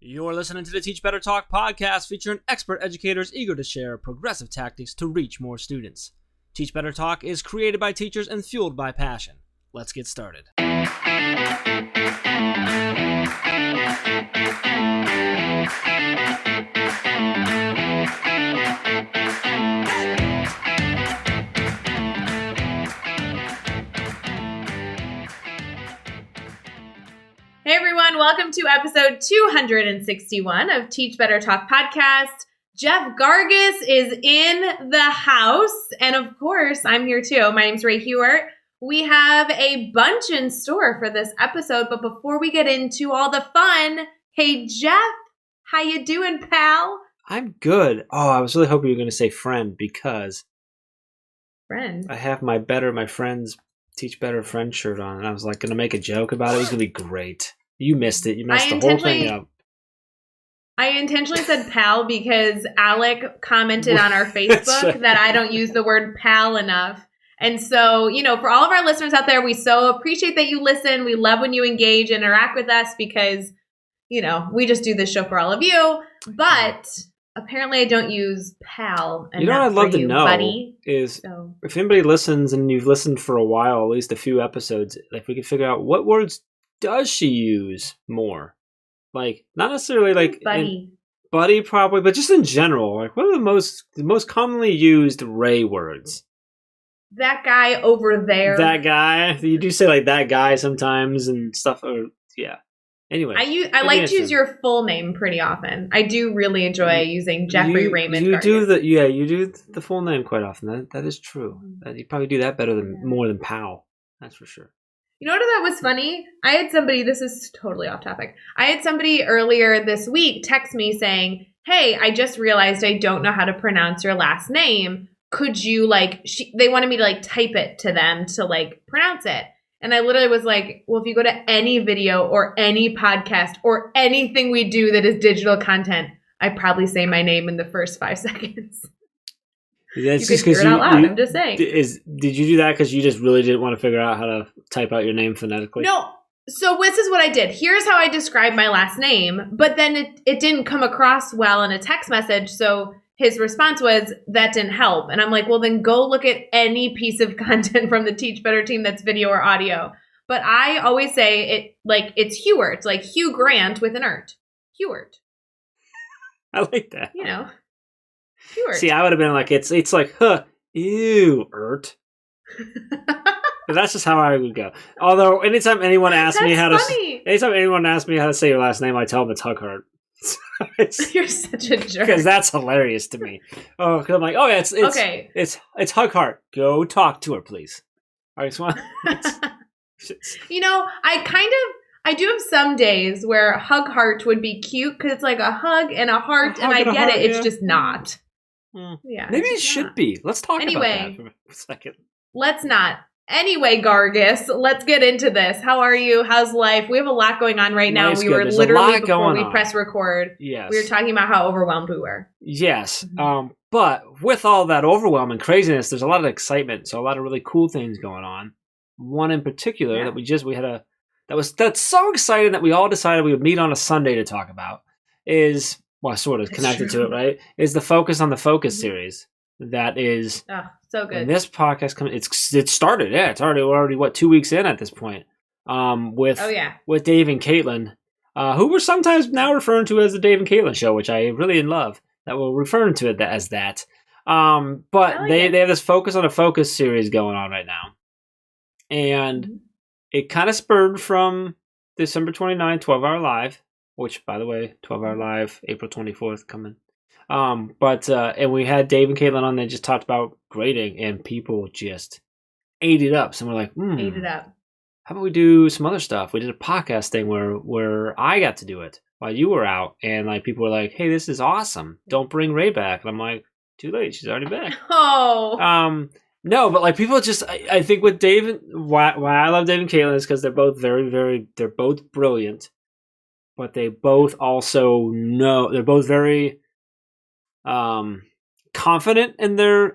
You're listening to the Teach Better Talk podcast featuring expert educators eager to share progressive tactics to reach more students. Teach Better Talk is created by teachers and fueled by passion. Let's get started. Hey everyone, welcome to episode 261 of Teach Better Talk podcast. Jeff Gargis is in the house, and of course, I'm here too. My name's Ray Hewart. We have a bunch in store for this episode, but before we get into all the fun, hey Jeff, how you doing, pal? I'm good. Oh, I was really hoping you were going to say friend because Friend? I have my friends Teach Better friend shirt on, and I was like going to make a joke about it. It was going to be great. You missed it. You messed the whole thing up. I intentionally said pal because Alec commented on our Facebook that I don't use the word pal enough. And so, for all of our listeners out there, we so appreciate that you listen. We love when you engage, interact with us because, we just do this show for all of you. But apparently I don't use pal enough. You know what I'd love to know buddy. Is if anybody listens and you've listened for a while, at least a few episodes, if we could figure out what words does she use more? Like, not necessarily like buddy probably, but just in general, like what are the most commonly used Ray words? That guy over there. That guy. You do say like that guy sometimes and stuff. Or yeah. Anyway, I like to use your full name pretty often. I do really enjoy using Jeffrey Raymond. You do the full name quite often. That is true. You probably do that more than Powell. That's for sure. You know what that was funny? I had somebody, this is totally off topic. I had somebody earlier this week text me saying, hey, I just realized I don't know how to pronounce your last name. Could you they wanted me to type it to them to pronounce it. And I literally was like, well, if you go to any video or any podcast or anything we do that is digital content, I probably say my name in the first 5 seconds. That's you could hear it out loud. I'm just saying. Did you do that because you just really didn't want to figure out how to type out your name phonetically? No. So this is what I did. Here's how I described my last name, but then it didn't come across well in a text message. So his response was, that didn't help. And I'm like, well, then go look at any piece of content from the Teach Better team that's video or audio. But I always say it's Hewart, like Hugh Grant with an ert. Hewart. I like that. Hewart. See, I would have been like, it's like, ew, ert. But that's just how I would go. Although, anytime anyone asks me how to say your last name, I tell them it's Hughart. You're such a jerk. Because that's hilarious to me. Oh, because I'm like, oh yeah, it's okay. It's Hughart. Go talk to her, please. I just want. I do have some days where hug heart would be cute because it's like a hug and a heart, and I get it. It's just not. Yeah, maybe it should be. Let's talk about that for a second. Let's not. Anyway, Gargis, let's get into this. How are you? How's life? We have a lot going on right now. We were literally, before we press record, yes, we were talking about how overwhelmed we were. Yes. But with all that overwhelm and craziness, there's a lot of excitement. So a lot of really cool things going on. One in particular that's so exciting that we all decided we would meet on a Sunday to talk about is, well, sort of connected to it, right? Is the Focus on the Focus series. That is so good. And this podcast it started. Yeah, we're already 2 weeks in at this point. With Dave and Caitlin, who we're sometimes now referring to as the Dave and Caitlin Show, which I really love that we're referring to it as that. But they have this Focus on a Focus series going on right now, and it kind of spurred from December 29th, 12-Hour Live, which, by the way, 12-Hour Live, April 24th coming. And we had Dave and Caitlin on. They just talked about grading, and people just ate it up. So we're like, ate it up. How about we do some other stuff? We did a podcast thing where I got to do it while you were out, and people were like, "Hey, this is awesome! Don't bring Ray back." And I'm like, "Too late. She's already back." Oh. No, but people just, I think with Dave, why I love Dave and Caitlin is because they're both they're both brilliant, but they both also know, they're both very confident in their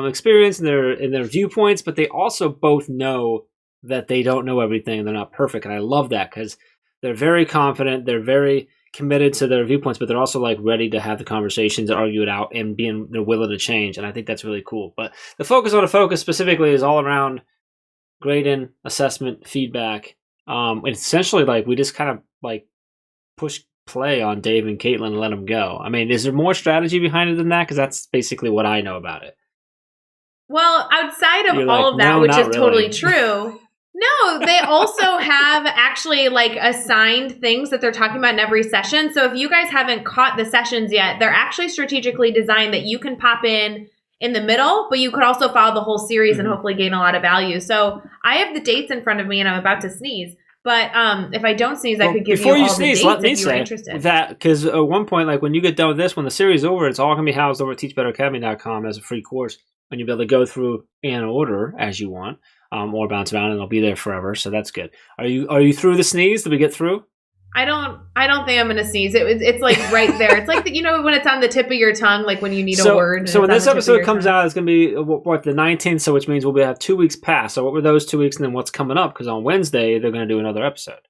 experience and their viewpoints, but they also both know that they don't know everything and they're not perfect. And I love that because They're very confident. They're very committed to their viewpoints, but they're also like ready to have the conversations, argue it out, and they're willing to change. And I think that's really cool. But the focus on a focus specifically is all around grading, assessment, feedback. It's essentially like we just kind of like push play on Dave and Caitlin and let them go. I mean, is there more strategy behind it than that? Because that's basically what I know about it. Well, outside of all of that, which is totally true. No, they also have actually like assigned things that they're talking about in every session. So if you guys haven't caught the sessions yet, they're actually strategically designed that you can pop in the middle, but you could also follow the whole series and hopefully gain a lot of value. So I have the dates in front of me and I'm about to sneeze. But if I don't sneeze, I could give you all the dates if you were interested. That, because at one point, like when you get done with this, when the series is over, it's all going to be housed over at teachbetteracademy.com as a free course. And you'll be able to go through in order as you want. Or bounce around, and it'll be there forever. So that's good. Are you through the sneeze? Did we get through? I don't think I'm gonna sneeze. It's like right there. It's like when it's on the tip of your tongue, like when you need a word. So when this episode comes out, it's gonna be what the 19th. So which means we'll have 2 weeks past. So what were those 2 weeks, and then what's coming up? Because on Wednesday they're gonna do another episode.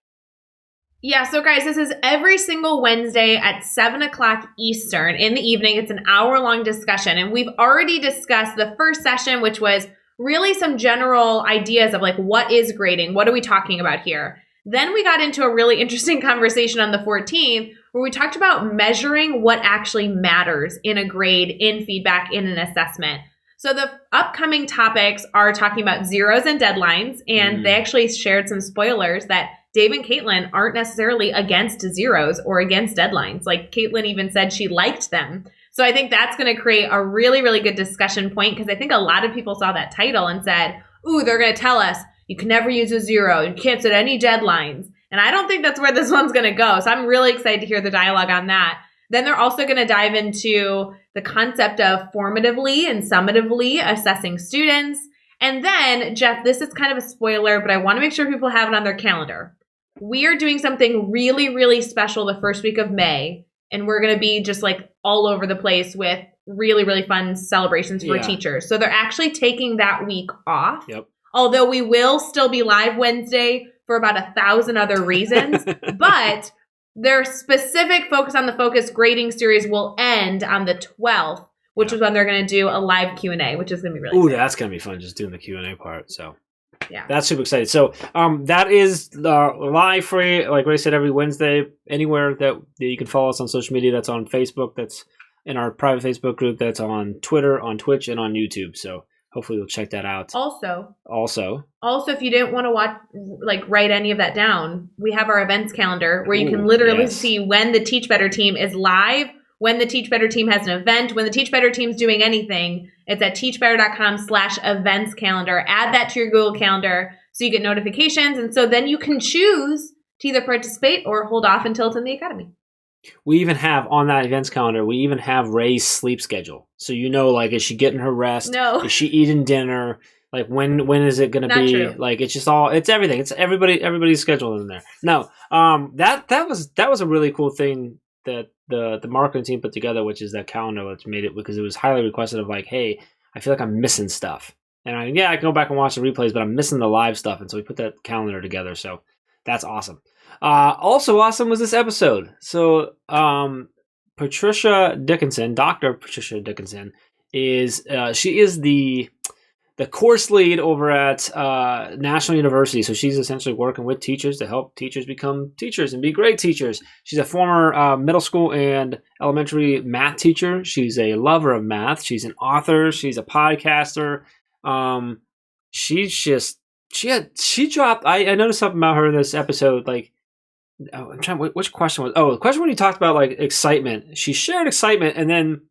Yeah, so guys, this is every single Wednesday at 7:00 Eastern in the evening. It's an hour-long discussion, and we've already discussed the first session, which was really some general ideas of like, what is grading? What are we talking about here? Then we got into a really interesting conversation on the 14th where we talked about measuring what actually matters in a grade, in feedback, in an assessment. So the upcoming topics are talking about zeros and deadlines, and they actually shared some spoilers that Dave and Caitlin aren't necessarily against zeros or against deadlines. Like Caitlin even said she liked them. So I think that's going to create a really, really good discussion point because I think a lot of people saw that title and said, ooh, they're going to tell us you can never use a zero. You can't set any deadlines. And I don't think that's where this one's going to go. So I'm really excited to hear the dialogue on that. Then they're also going to dive into the concept of formatively and summatively assessing students. And then, Jeff, this is kind of a spoiler, but I want to make sure people have it on their calendar. We are doing something really, really special the first week of May. And we're going to be just like all over the place with really, really fun celebrations for teachers. So they're actually taking that week off. Yep. Although we will still be live Wednesday for about 1,000 other reasons. But their specific focus on the focus grading series will end on the 12th, which is when they're going to do a live Q&A, which is going to be really fun. Ooh, exciting. that's going to be fun, just doing the Q&A part. So yeah, that's super exciting. So that is live free, like Ray said, every Wednesday, anywhere that you can follow us on social media. That's on Facebook, that's in our private Facebook group, that's on Twitter, on Twitch, and on YouTube. So hopefully you'll check that out. Also, if you didn't want to watch, like write any of that down, we have our events calendar where you can literally see when the Teach Better team is live, when the Teach Better team has an event, when the Teach Better team's doing anything. It's at teachbetter.com/events calendar. Add that to your Google Calendar so you get notifications. And so then you can choose to either participate or hold off until it's in the academy. We even have on that events calendar, we even have Ray's sleep schedule. So like, is she getting her rest? No. Is she eating dinner? Like, when is it going to be? True. Like, it's just it's everything. It's everybody's schedule in there. No, that was a really cool thing that the marketing team put together, which is that calendar, which made it, because it was highly requested of like, hey, I feel like I'm missing stuff. And I can go back and watch the replays, but I'm missing the live stuff. And so we put that calendar together. So that's awesome. Also awesome was this episode. So Patricia Dickenson, Dr. Patricia Dickenson, she is the course lead over at National University. So she's essentially working with teachers to help teachers become teachers and be great teachers. She's a former middle school and elementary math teacher. She's a lover of math. She's an author. She's a podcaster. She dropped. I noticed something about her in this episode. Like, I'm trying. Which question was? Oh, the question when you talked about like excitement. She shared excitement, and then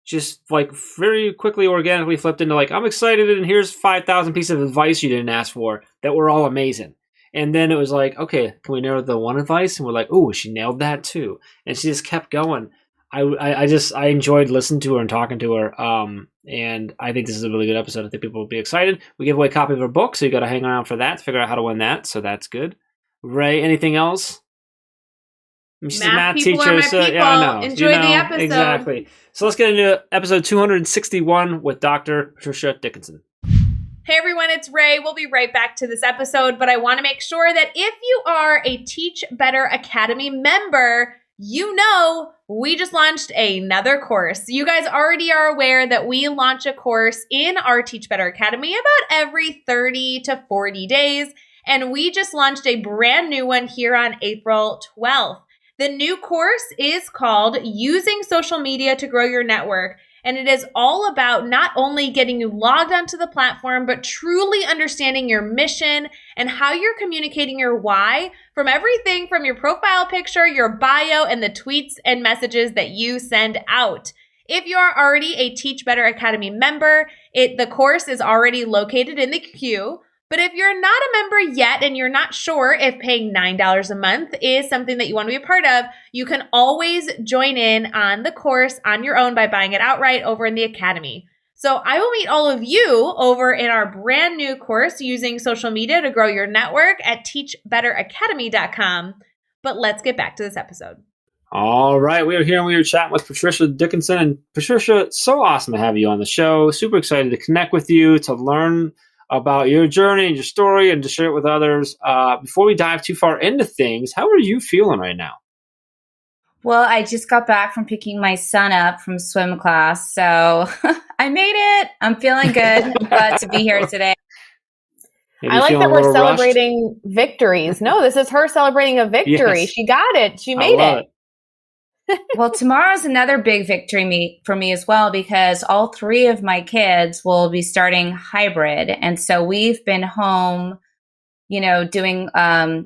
just like very quickly, organically flipped into like, I'm excited, and here's 5,000 pieces of advice you didn't ask for that were all amazing. And then it was like, okay, can we narrow the one advice? And we're like, oh, she nailed that too. And she just kept going. I enjoyed listening to her and talking to her. And I think this is a really good episode. I think people will be excited. We give away a copy of her book, so you got to hang around for that to figure out how to win that. So that's good. Ray, anything else? Math people teacher, are my people. Yeah, I know. Enjoy the episode. Exactly. So let's get into episode 261 with Dr. Patricia Dickenson. Hey everyone, it's Ray. We'll be right back to this episode, but I want to make sure that if you are a Teach Better Academy member, you know we just launched another course. You guys already are aware that we launch a course in our Teach Better Academy about every 30 to 40 days, and we just launched a brand new one here on April 12th. The new course is called Using Social Media to Grow Your Network. And it is all about not only getting you logged onto the platform, but truly understanding your mission and how you're communicating your why from everything from your profile picture, your bio, and the tweets and messages that you send out. If you are already a Teach Better Academy member, the course is already located in the queue. But if you're not a member yet and you're not sure if paying $9 a month is something that you want to be a part of, you can always join in on the course on your own by buying it outright over in the Academy. So I will meet all of you over in our brand new course, Using Social Media to Grow Your Network at teachbetteracademy.com. But let's get back to this episode. All right. We are here and we are chatting with Patricia Dickenson. And Patricia, so awesome to have you on the show. Super excited to connect with you, to learn about your journey and your story and to share it with others. Before we dive too far into things, how are you feeling right now? Well, I just got back from picking my son up from swim class, so I made it. I'm feeling good. Glad to be here today. I like that we're celebrating victories. No, this is her celebrating a victory. Yes. She got it. She made it. Well, tomorrow's another big victory for me as well, because all three of my kids will be starting hybrid. And so we've been home, doing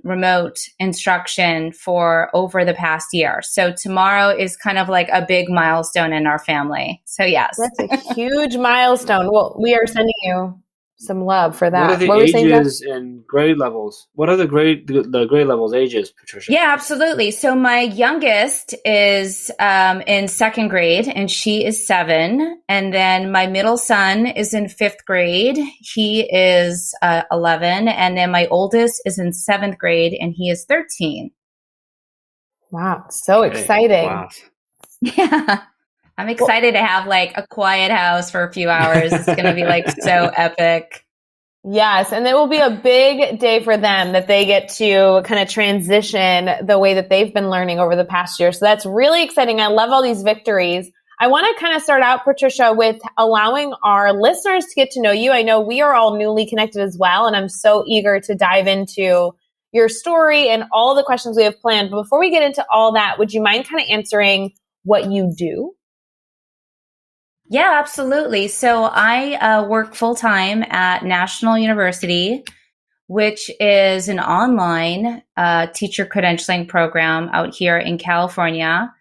remote instruction for over the past year. So tomorrow is kind of like a big milestone in our family. So yes. That's a huge milestone. Well, we are sending you some love for that. What are the ages and grade levels? What are the grade levels ages, Patricia? Yeah, absolutely. So my youngest is in second grade, and she is 7. And then my middle son is in 5th grade. He is 11. And then my oldest is in 7th grade, and he is 13. Wow, so exciting. Wow. Yeah. I'm excited to have like a quiet house for a few hours. It's going to be like so epic. Yes. And it will be a big day for them that they get to kind of transition the way that they've been learning over the past year. So that's really exciting. I love all these victories. I want to kind of start out, Patricia, with allowing our listeners to get to know you. I know we are all newly connected as well, and I'm so eager to dive into your story and all the questions we have planned. But before we get into all that, would you mind kind of answering what you do? Yeah, absolutely. So I work full-time at National University, which is an online teacher credentialing program out here in California.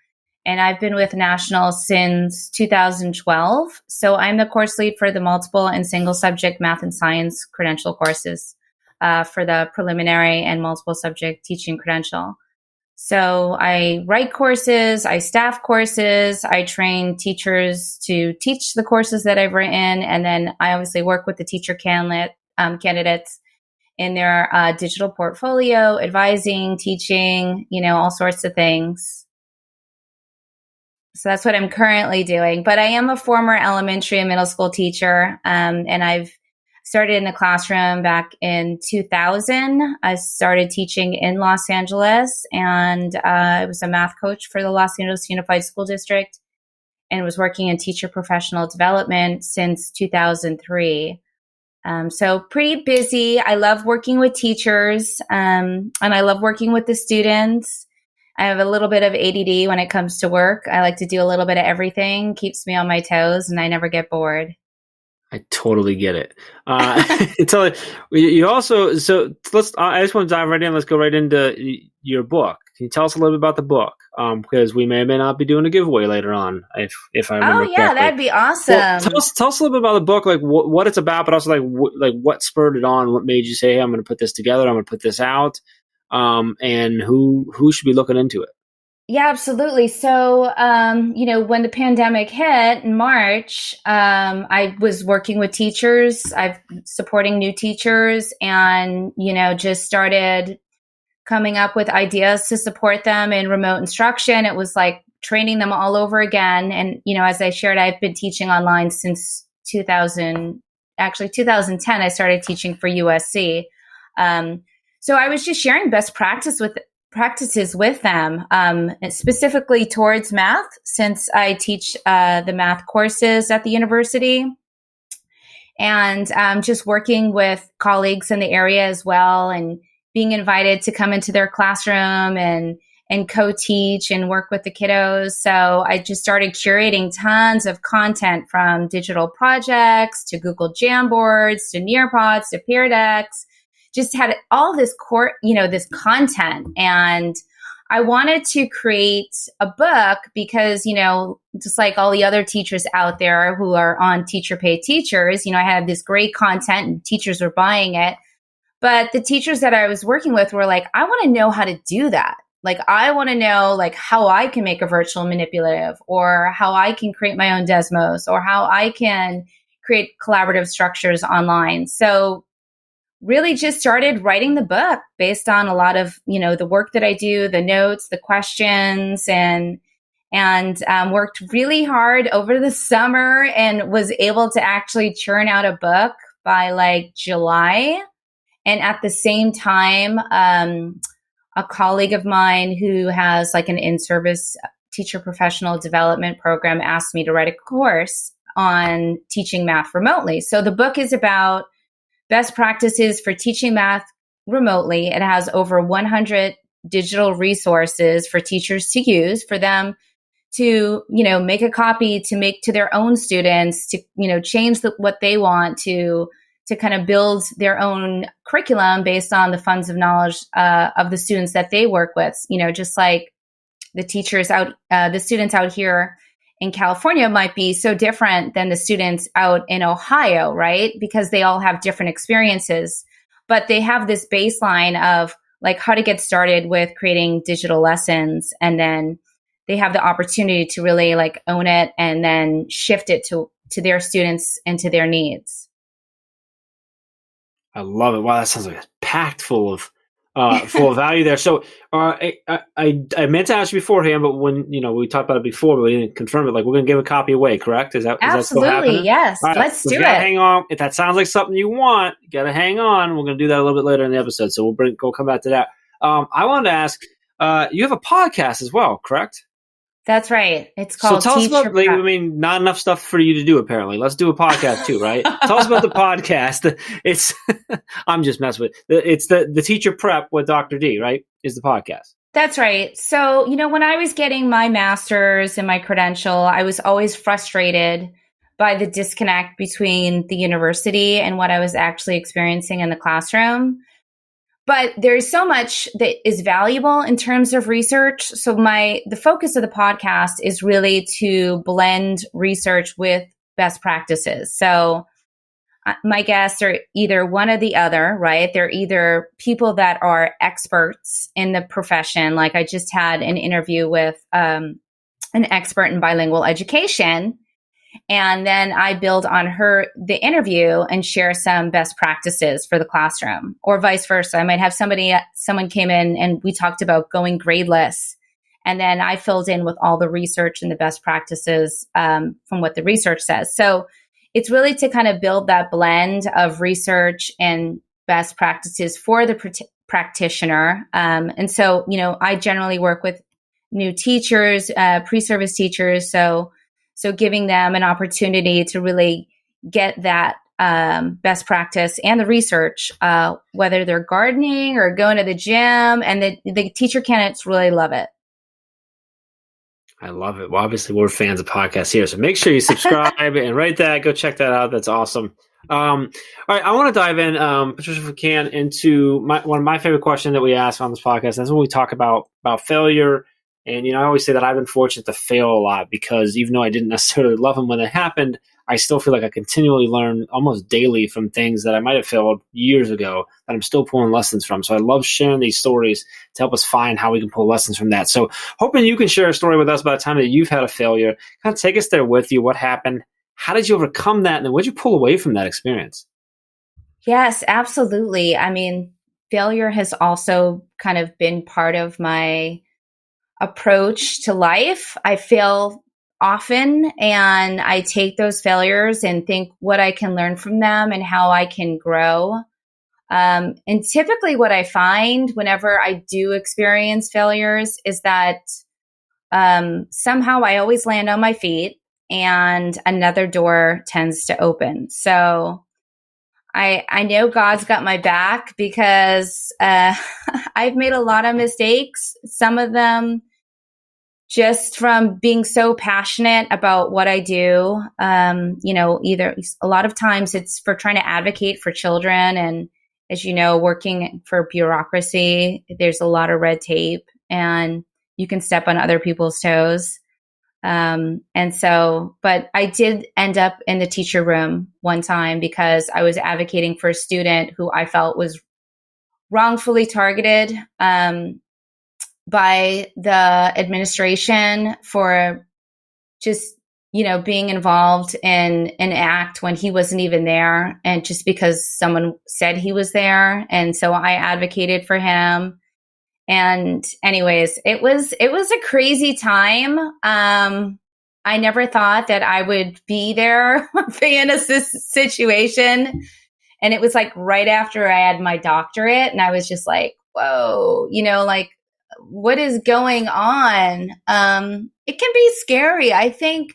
And I've been with National since 2012. So I'm the course lead for the multiple and single subject math and science credential courses for the preliminary and multiple subject teaching credential. So I write courses, I staff courses, I train teachers to teach the courses that I've written, and then I obviously work with the teacher candidates in their digital portfolio, advising, teaching, all sorts of things. So that's what I'm currently doing. But I am a former elementary and middle school teacher, and I've started in the classroom back in 2000. I started teaching in Los Angeles, and I was a math coach for the Los Angeles Unified School District and was working in teacher professional development since 2003. So pretty busy. I love working with teachers, and I love working with the students. I have a little bit of ADD when it comes to work. I like to do a little bit of everything, keeps me on my toes, and I never get bored. I totally get it. You also, so I just want to dive right in. Let's go right into your book. Can you tell us a little bit about the book? Because we may or may not be doing a giveaway later on, if I remember correctly. That'd be awesome. Well, tell us a little bit about the book, like what it's about, but also like what spurred it on, what made you say, hey, I'm going to put this together, I'm going to put this out, and who should be looking into it? Yeah, absolutely. So, when the pandemic hit in March, I was working with teachers. I'm supporting new teachers and, just started coming up with ideas to support them in remote instruction. It was like training them all over again. And, as I shared, I've been teaching online since 2000, actually 2010, I started teaching for USC. So I was just sharing best practices with them, specifically towards math, since I teach the math courses at the university, and just working with colleagues in the area as well, and being invited to come into their classroom and co-teach and work with the kiddos. So I just started curating tons of content, from digital projects to Google Jamboards to Nearpods to Peer Decks. Just had all this this content. And I wanted to create a book because, just like all the other teachers out there who are on Teacher Pay Teachers, I had this great content and teachers were buying it. But the teachers that I was working with were like, I want to know how to do that. Like, I want to know how I can make a virtual manipulative, or how I can create my own Desmos, or how I can create collaborative structures online. So really just started writing the book based on a lot of, the work that I do, the notes, the questions, and worked really hard over the summer and was able to actually churn out a book by July. And at the same time, a colleague of mine who has an in-service teacher professional development program asked me to write a course on teaching math remotely. So the book is about best practices for teaching math remotely. It has over 100 digital resources for teachers to use, for them to, make a copy to make to their own students, to, change what they want to kind of build their own curriculum based on the funds of knowledge of the students that they work with. Just like the students out here in California might be so different than the students out in Ohio, right? Because they all have different experiences, but they have this baseline of how to get started with creating digital lessons. And then they have the opportunity to really own it and then shift it to their students and to their needs. I love it. Wow, that sounds like packed full of value there. So I meant to ask you beforehand, but when we talked about it before, but we didn't confirm it. We're going to give a copy away, correct? Is that still happening? Yes. Right, let's do it. Hang on. If that sounds like something you want, you got to hang on. We're going to do that a little bit later in the episode, so we'll come back to that. I wanted to ask. You have a podcast as well, correct? That's right. It's called. So tell us about. Not enough stuff for you to do. Apparently, let's do a podcast too, right? Tell us about the podcast. It's. I'm just messing with. It's the Teacher Prep with Dr. D, right? Is the podcast. That's right. So when I was getting my master's and my credential, I was always frustrated by the disconnect between the university and what I was actually experiencing in the classroom. But there's so much that is valuable in terms of research. So the focus of the podcast is really to blend research with best practices. So my guests are either one or the other, right? They're either people that are experts in the profession. Like I just had an interview with an expert in bilingual education. And then I build on the interview and share some best practices for the classroom, or vice versa. I might have someone came in and we talked about going gradeless. And then I filled in with all the research and the best practices from what the research says. So it's really to kind of build that blend of research and best practices for the practitioner. And so, I generally work with new teachers, pre-service teachers. So giving them an opportunity to really get that best practice and the research, whether they're gardening or going to the gym, and the teacher candidates really love it. I love it. Well, obviously, we're fans of podcasts here, so make sure you subscribe and rate that. Go check that out. That's awesome. All right, I want to dive in, Patricia, if we can, into one of my favorite questions that we ask on this podcast. That's when we talk about failure. And, I always say that I've been fortunate to fail a lot, because even though I didn't necessarily love them when it happened, I still feel like I continually learn almost daily from things that I might have failed years ago that I'm still pulling lessons from. So I love sharing these stories to help us find how we can pull lessons from that. So hoping you can share a story with us about a time that you've had a failure. Kind of take us there with you. What happened? How did you overcome that? And then what did you pull away from that experience? Yes, absolutely. Failure has also kind of been part of my approach to life. I fail often, and I take those failures and think what I can learn from them and how I can grow. And typically what I find whenever I do experience failures is that somehow I always land on my feet and another door tends to open. So I know God's got my back because I've made a lot of mistakes, some of them just from being so passionate about what I do. Either a lot of times it's for trying to advocate for children. And as you know, working for bureaucracy, there's a lot of red tape and you can step on other people's toes. But I did end up in the teacher room one time because I was advocating for a student who I felt was wrongfully targeted by the administration for just, being involved in an act when he wasn't even there, and just because someone said he was there. And so I advocated for him. And anyways, it was a crazy time. I never thought that I would be there in a situation. And it was like right after I had my doctorate, and I was just like, whoa, what is going on? It can be scary. I think,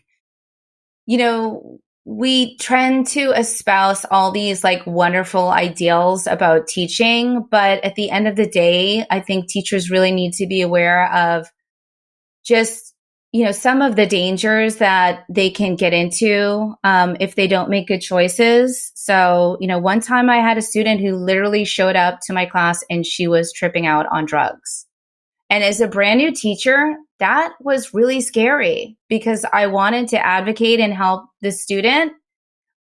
we tend to espouse all these like wonderful ideals about teaching, but at the end of the day, I think teachers really need to be aware of just, some of the dangers that they can get into if they don't make good choices. So, one time I had a student who literally showed up to my class and she was tripping out on drugs. And as a brand new teacher, that was really scary because I wanted to advocate and help the student.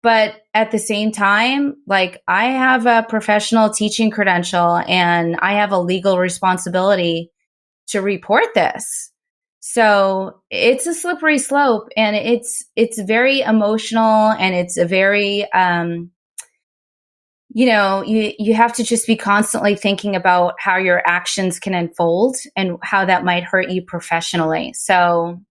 But at the same time, like, I have a professional teaching credential and I have a legal responsibility to report this. So it's a slippery slope, and it's very emotional, and it's a very, you have to just be constantly thinking about how your actions can unfold and how that might hurt you professionally. So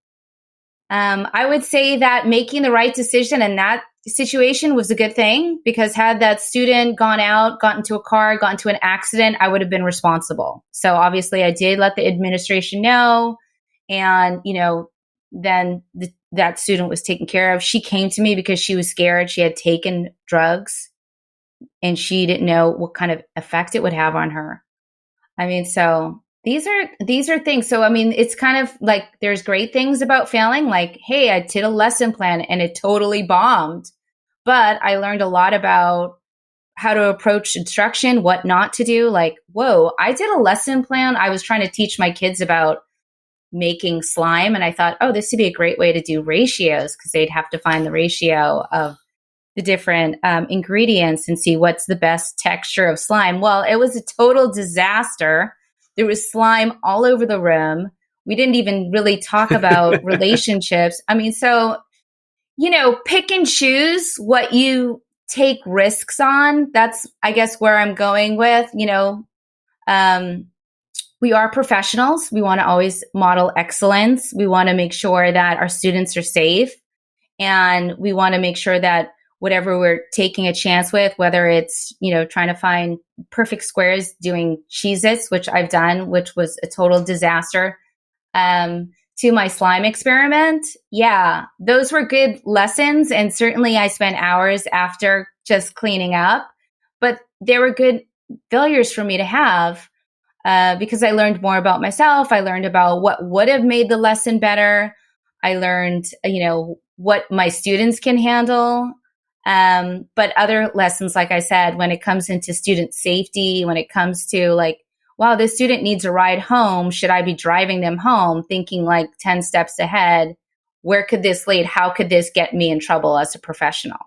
I would say that making the right decision in that situation was a good thing, because had that student gone out, got into a car, got into an accident, I would have been responsible. So obviously I did let the administration know, and, then that student was taken care of. She came to me because she was scared. She had taken drugs and she didn't know what kind of effect it would have on her. I mean, so these are things. So, I mean, it's kind of like there's great things about failing. Like, hey, I did a lesson plan and it totally bombed, but I learned a lot about how to approach instruction, what not to do. Like, whoa, I did a lesson plan. I was trying to teach my kids about making slime, and I thought, oh, this would be a great way to do ratios, because they'd have to find the ratio of the different ingredients and see what's the best texture of slime. Well, it was a total disaster. There was slime all over the room. We didn't even really talk about relationships. I mean, so, pick and choose what you take risks on. That's, I guess, where I'm going with, we are professionals. We want to always model excellence. We want to make sure that our students are safe. And we want to make sure that whatever we're taking a chance with, whether it's, trying to find perfect squares, doing Cheez-Its, which I've done, which was a total disaster, to my slime experiment. Yeah, those were good lessons. And certainly I spent hours after just cleaning up, but they were good failures for me to have. Because I learned more about myself. I learned about what would have made the lesson better. I learned, what my students can handle. But other lessons, like I said, when it comes into student safety, when it comes to like, wow, this student needs a ride home. Should I be driving them home? Thinking like 10 steps ahead. Where could this lead? How could this get me in trouble as a professional?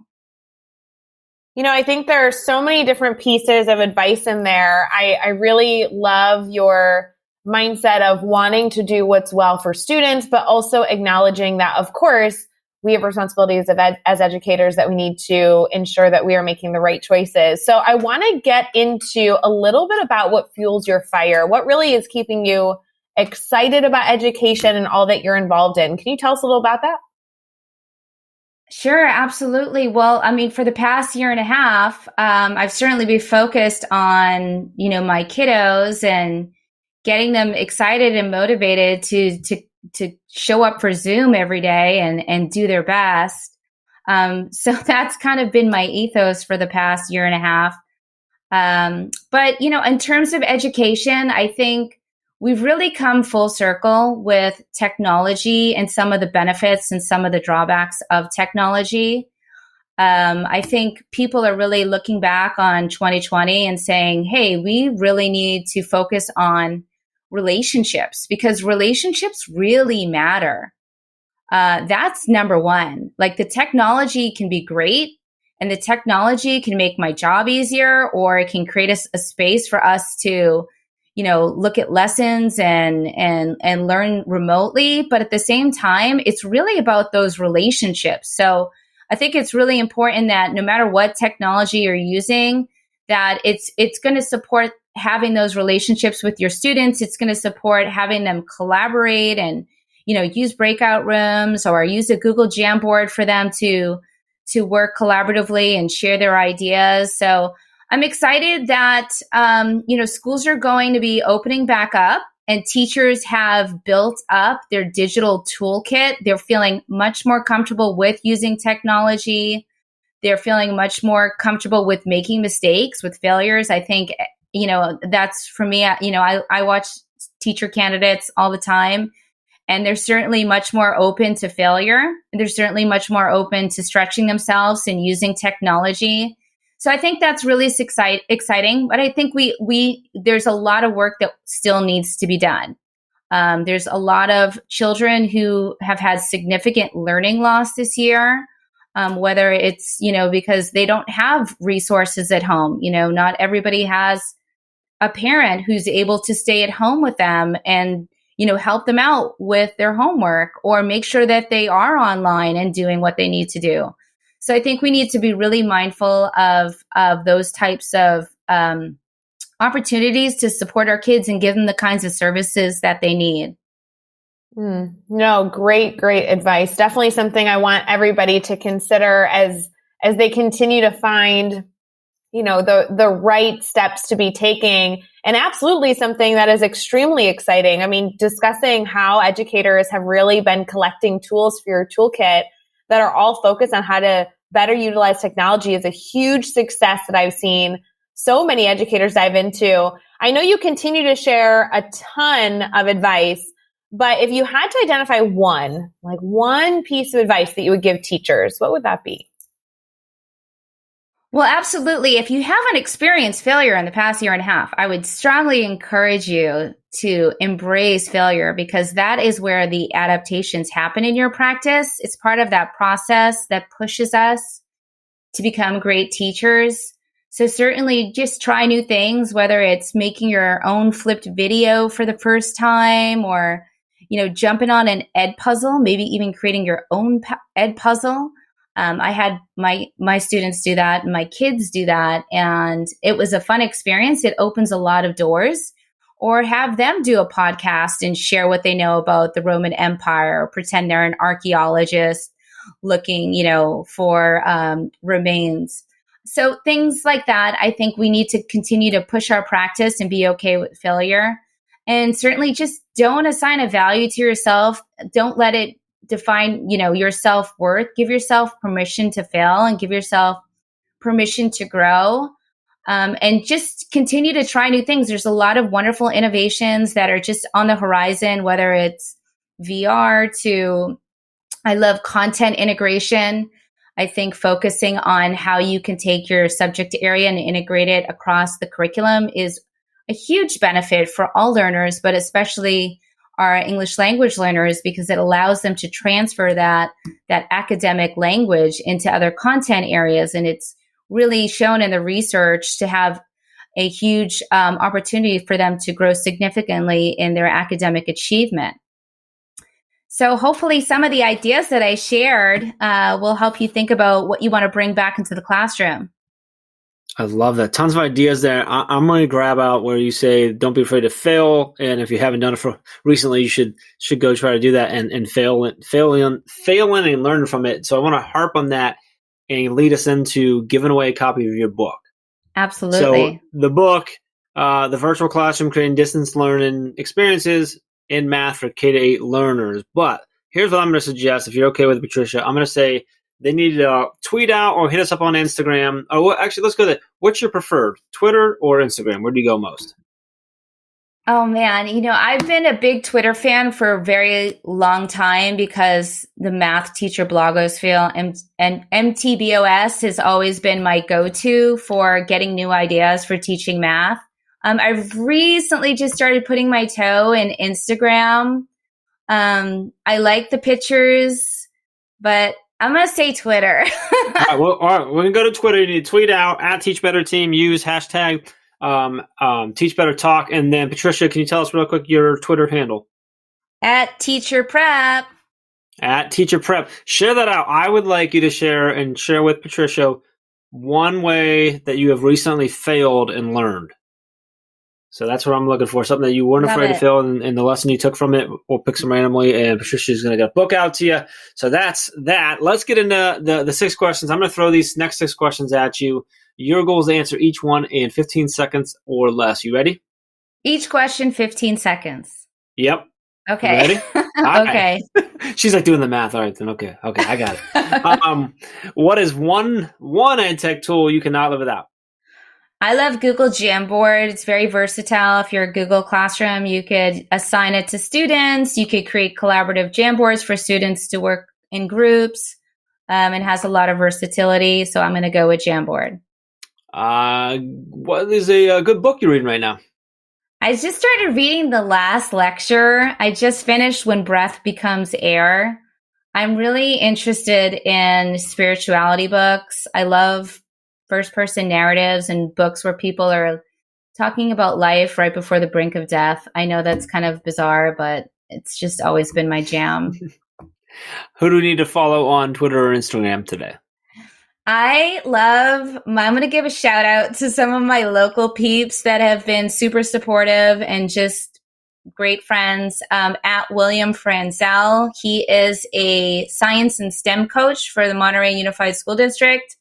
I think there are so many different pieces of advice in there. I really love your mindset of wanting to do what's well for students, but also acknowledging that, of course, we have responsibilities as educators that we need to ensure that we are making the right choices. So I want to get into a little bit about what fuels your fire. What really is keeping you excited about education and all that you're involved in? Can you tell us a little about that? Sure, absolutely. Well, I mean, for the past year and a half, I've certainly been focused on, my kiddos and getting them excited and motivated to show up for Zoom every day and do their best. So that's kind of been my ethos for the past year and a half. But, in terms of education, I think we've really come full circle with technology and some of the benefits and some of the drawbacks of technology. I think people are really looking back on 2020 and saying, hey, we really need to focus on relationships because relationships really matter. That's number one. Like the technology can be great and the technology can make my job easier, or it can create a space for us to look at lessons and learn remotely. But at the same time, it's really about those relationships. So I think it's really important that no matter what technology you're using, that it's going to support having those relationships with your students. It's going to support having them collaborate and, use breakout rooms or use a Google Jamboard for them to work collaboratively and share their ideas. So I'm excited that, schools are going to be opening back up and teachers have built up their digital toolkit. They're feeling much more comfortable with using technology. They're feeling much more comfortable with making mistakes, with failures. I think, that's for me, I watch teacher candidates all the time, and they're certainly much more open to failure. They're certainly much more open to stretching themselves and using technology. So I think that's really exciting, but I think there's a lot of work that still needs to be done. There's a lot of children who have had significant learning loss this year, whether it's, because they don't have resources at home. Not everybody has a parent who's able to stay at home with them and, help them out with their homework or make sure that they are online and doing what they need to do. So I think we need to be really mindful of those types of opportunities to support our kids and give them the kinds of services that they need. No, great advice. Definitely something I want everybody to consider as they continue to find, the right steps to be taking, and absolutely something that is extremely exciting. I mean, discussing how educators have really been collecting tools for your toolkit that are all focused on how to better utilize technology is a huge success that I've seen so many educators dive into. I know you continue to share a ton of advice, but if you had to identify one piece of advice that you would give teachers, what would that be? Well, absolutely. If you haven't experienced failure in the past year and a half, I would strongly encourage you to embrace failure because that is where the adaptations happen in your practice. It's part of that process that pushes us to become great teachers. So certainly just try new things, whether it's making your own flipped video for the first time or, jumping on an ed puzzle, maybe even creating your own ed puzzle. I had my students do that, and my kids do that, and it was a fun experience. It opens a lot of doors. Or have them do a podcast and share what they know about the Roman Empire, or pretend they're an archaeologist looking, for remains. So things like that, I think we need to continue to push our practice and be okay with failure. And certainly just don't assign a value to yourself. Don't let it define, your self-worth. Give yourself permission to fail and give yourself permission to grow. And just continue to try new things. There's a lot of wonderful innovations that are just on the horizon, whether it's VR I love content integration. I think focusing on how you can take your subject area and integrate it across the curriculum is a huge benefit for all learners, but especially our English language learners, because it allows them to transfer that academic language into other content areas. And it's really shown in the research to have a huge opportunity for them to grow significantly in their academic achievement. So hopefully some of the ideas that I shared will help you think about what you want to bring back into the classroom. I love that. Tons of ideas there. I'm going to grab out where you say, don't be afraid to fail. And if you haven't done it for recently, you should go try to do that and fail and learn from it. So I want to harp on that and lead us into giving away a copy of your book. Absolutely. So the book, The Virtual Classroom, Creating Distance Learning Experiences in Math for K-8 Learners. But here's what I'm going to suggest. If you're okay with it, Patricia, I'm going to say, they need to tweet out or hit us up on Instagram. Oh, actually, let's go there. What's your preferred, Twitter or Instagram? Where do you go most? Oh, man. I've been a big Twitter fan for a very long time because the math teacher blogosphere and MTBOS has always been my go-to for getting new ideas for teaching math. I've recently just started putting my toe in Instagram. I like the pictures, but I'm going to say Twitter. All right. We're going to go to Twitter. You need to tweet out at @TeachBetterTeam. Use hashtag #TeachBetterTalk. And then, Patricia, can you tell us real quick your Twitter handle? @TeacherPrep. @TeacherPrep. Share that out. I would like you to share with Patricia one way that you have recently failed and learned. So that's what I'm looking for. Something that you weren't afraid to fail and the lesson you took from it. We'll pick some randomly, and Patricia's going to get a book out to you. So that's that. Let's get into the 6 questions. I'm going to throw these next 6 questions at you. Your goal is to answer each one in 15 seconds or less. You ready? Each question, 15 seconds. Yep. Okay. You ready? Okay. She's like doing the math. All right, then. Okay, I got it. What is one EdTech tool you cannot live without? I love Google Jamboard. It's very versatile. If you're a Google Classroom, you could assign it to students. You could create collaborative Jamboards for students to work in groups. It has a lot of versatility, so I'm going to go with Jamboard. What is a good book you're reading right now? I just started reading the last lecture. I just finished When Breath Becomes Air. I'm really interested in spirituality books. I love first-person narratives and books where people are talking about life right before the brink of death. I know that's kind of bizarre, but it's just always been my jam. Who do we need to follow on Twitter or Instagram today? I'm going to give a shout out to some of my local peeps that have been super supportive and just great friends. At William Franzel, he is a science and STEM coach for the Monterey Unified School District.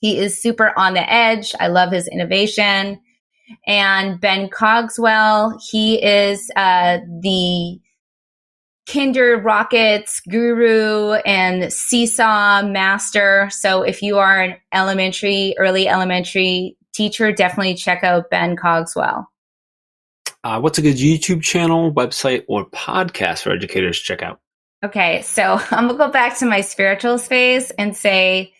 He is super on the edge. I love his innovation. And Ben Cogswell, he is the Kinder Rockets guru and Seesaw master. So if you are an early elementary teacher, definitely check out Ben Cogswell. What's a good YouTube channel, website, or podcast for educators to check out? Okay, so I'm going to go back to my spiritual space and say,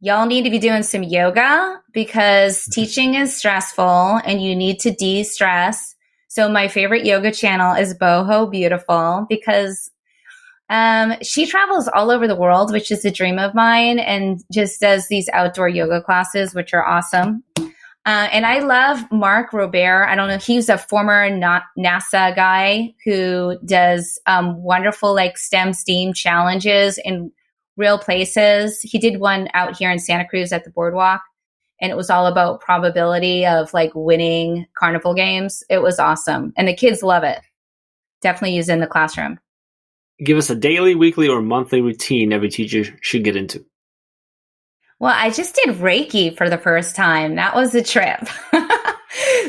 y'all need to be doing some yoga because teaching is stressful and you need to de-stress. So my favorite yoga channel is Boho Beautiful because she travels all over the world, which is a dream of mine, and just does these outdoor yoga classes, which are awesome. And I love Mark Robert. I don't know. He's a former NASA guy who does wonderful STEM challenges in real places. He did one out here in Santa Cruz at the boardwalk, and it was all about probability of winning carnival games. It was awesome. And the kids love it. Definitely use it in the classroom. Give us a daily, weekly, or monthly routine every teacher should get into. Well, I just did Reiki for the first time. That was a trip.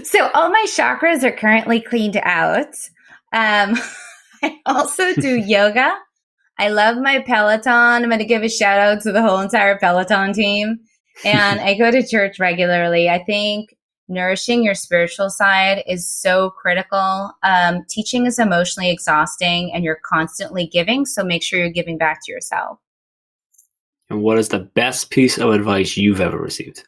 So all my chakras are currently cleaned out. I also do yoga. I love my Peloton. I'm going to give a shout out to the whole entire Peloton team. And I go to church regularly. I think nourishing your spiritual side is so critical. Teaching is emotionally exhausting and you're constantly giving. So make sure you're giving back to yourself. And what is the best piece of advice you've ever received?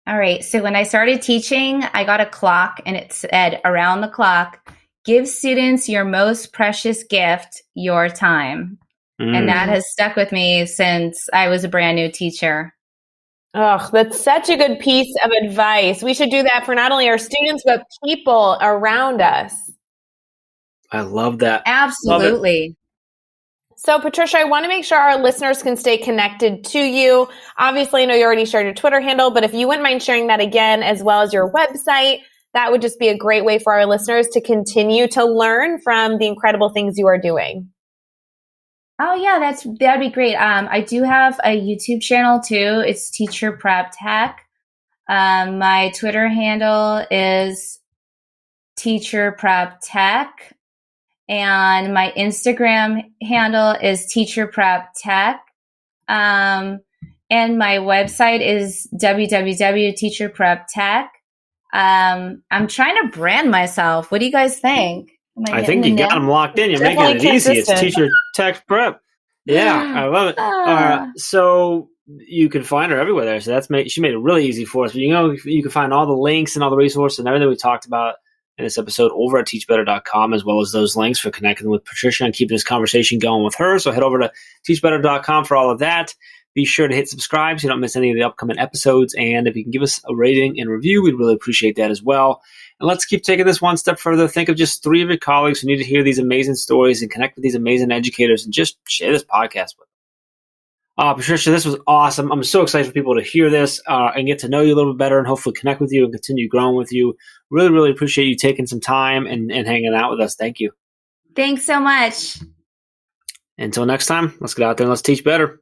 All right. So when I started teaching, I got a clock and it said around the clock, give students your most precious gift, your time. And that has stuck with me since I was a brand new teacher. Oh, that's such a good piece of advice. We should do that for not only our students, but people around us. I love that. Absolutely. So, Patricia, I want to make sure our listeners can stay connected to you. Obviously, I know you already shared your Twitter handle, but if you wouldn't mind sharing that again, as well as your website, that would just be a great way for our listeners to continue to learn from the incredible things you are doing. Oh, yeah, that'd be great. I do have a YouTube channel, too. It's Teacher Prep Tech. My Twitter handle is Teacher Prep Tech. And my Instagram handle is Teacher Prep Tech. And my website is www.teacherpreptech. I'm trying to brand myself. What do you guys think? I think you got them locked in. You're making it easy. It's Teacher Tech Prep. Yeah, I love it. So you can find her everywhere there. So she made it really easy for us. But you can find all the links and all the resources and everything we talked about in this episode over at teachbetter.com, as well as those links for connecting with Patricia and keeping this conversation going with her. So head over to teachbetter.com for all of that. Be sure to hit subscribe so you don't miss any of the upcoming episodes. And if you can give us a rating and review, we'd really appreciate that as well. And let's keep taking this one step further. Think of just 3 of your colleagues who need to hear these amazing stories and connect with these amazing educators, and just share this podcast with them. Patricia, this was awesome. I'm so excited for people to hear this and get to know you a little bit better and hopefully connect with you and continue growing with you. Really, really appreciate you taking some time and hanging out with us. Thank you. Thanks so much. Until next time, let's get out there and let's teach better.